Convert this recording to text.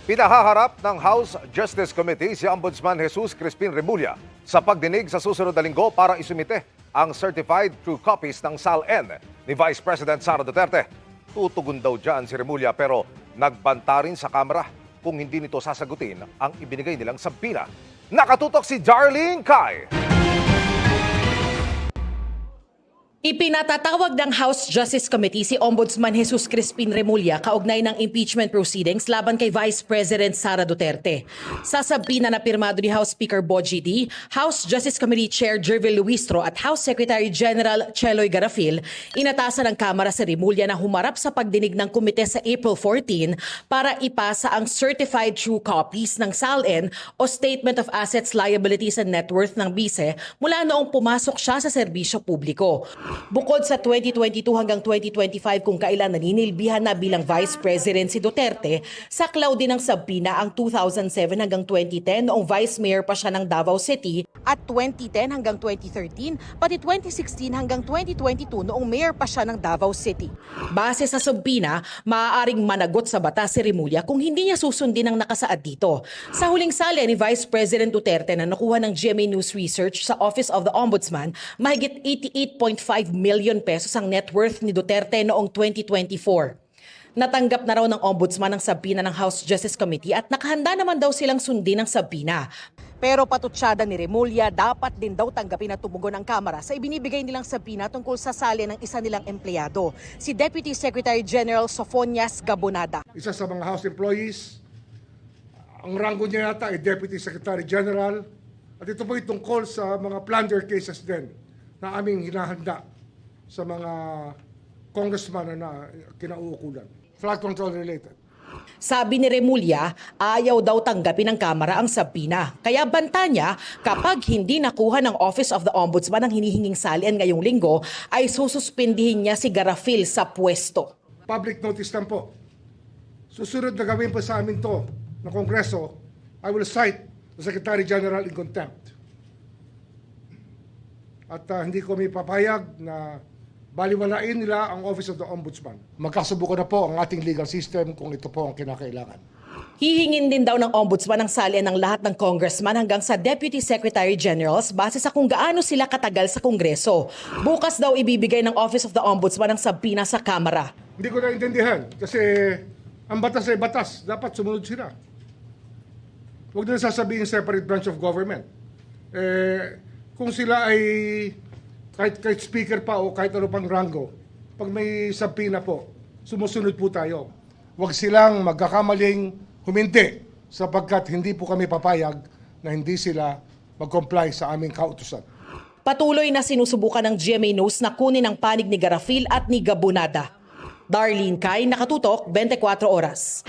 Pinahaharap ng House Justice Committee si Ombudsman Jesus Crispin Remulla sa pagdinig sa susunod na linggo para isumite ang certified true copies ng SALN ni Vice President Sara Duterte. Tutugon daw dyan si Remulla pero nagbanta rin sa Kamara kung hindi nito sasagutin ang ibinigay nilang sabina. Nakatutok si Darlene Kai. Ipinatatawag ng House Justice Committee si Ombudsman Jesus Crispin Remulla kaugnay ng impeachment proceedings laban kay Vice President Sara Duterte. Sa sabina na pirmado ni House Speaker Bogie D, House Justice Committee Chair Jervil Luistro at House Secretary General Cheloy Garafil, inatasan ng Kamara si Remulla na humarap sa pagdinig ng komite sa April 14 para ipasa ang certified true copies ng SALN o Statement of Assets, Liabilities and Net Worth ng BISE mula noong pumasok siya sa serbisyo publiko. Bukod sa 2022 hanggang 2025 kung kailan naninilbihan na bilang Vice President si Duterte, saklaw din ng sabina ang 2007 hanggang 2010 noong Vice Mayor pa siya ng Davao City at 2010 hanggang 2013 pati 2016 hanggang 2022 noong Mayor pa siya ng Davao City. Base sa sabina, maaaring managot sa batas si Remulla kung hindi niya susundin ang nakasaad dito. Sa huling salya ni Vice President Duterte na nakuha ng GMA News Research sa Office of the Ombudsman, mahigit 88.5 million pesos ang net worth ni Duterte noong 2024. Natanggap na raw ng Ombudsman ang sabina ng House Justice Committee at nakahanda naman daw silang sundin ang sabina. Pero patutsada ni Remulla, dapat din daw tanggapin at tumugon ang Kamara sa ibinibigay nilang sabina tungkol sa salya ng isa nilang empleyado, si Deputy Secretary General Sofonias Gabonada. Isa sa mga House employees, ang rango niya yata ay Deputy Secretary General at ito po ay tungkol sa mga plunder cases din na aming hinahanda sa mga congressman na kinauukulan. Flood control related. Sabi ni Remulla, ayaw daw tanggapin ng Kamara ang sabina. Kaya banta niya, kapag hindi nakuha ng Office of the Ombudsman ang hinihinging salin ngayong linggo, ay sususpindihin niya si Garafil sa pwesto. Public notice lang po. Susunod na gawin pa sa amin to ng Kongreso, I will cite the Secretary General in contempt. At hindi ko may papayag na baliwalain nila ang Office of the Ombudsman. Magkasubukan na po ang ating legal system kung ito po ang kinakailangan. Hihingin din daw ng Ombudsman ang salin ng lahat ng congressman hanggang sa Deputy Secretary Generals base sa kung gaano sila katagal sa Kongreso. Bukas daw ibibigay ng Office of the Ombudsman ang sabina sa Kamara. Hindi ko naintindihan kasi ang batas ay batas. Dapat sumunod sila. Huwag na sasabihin separate branch of government. Kung sila ay kahit speaker pa o kahit ano pang rango, pag may sabina po, sumusunod po tayo. Huwag silang magkakamaling huminti sapagkat hindi po kami papayag na hindi sila mag-comply sa aming kautusan. Patuloy na sinusubukan ng GMA News na kunin ang panig ni Garafil at ni Gabonada. Darlene Kai, Nakatutok, 24 Oras.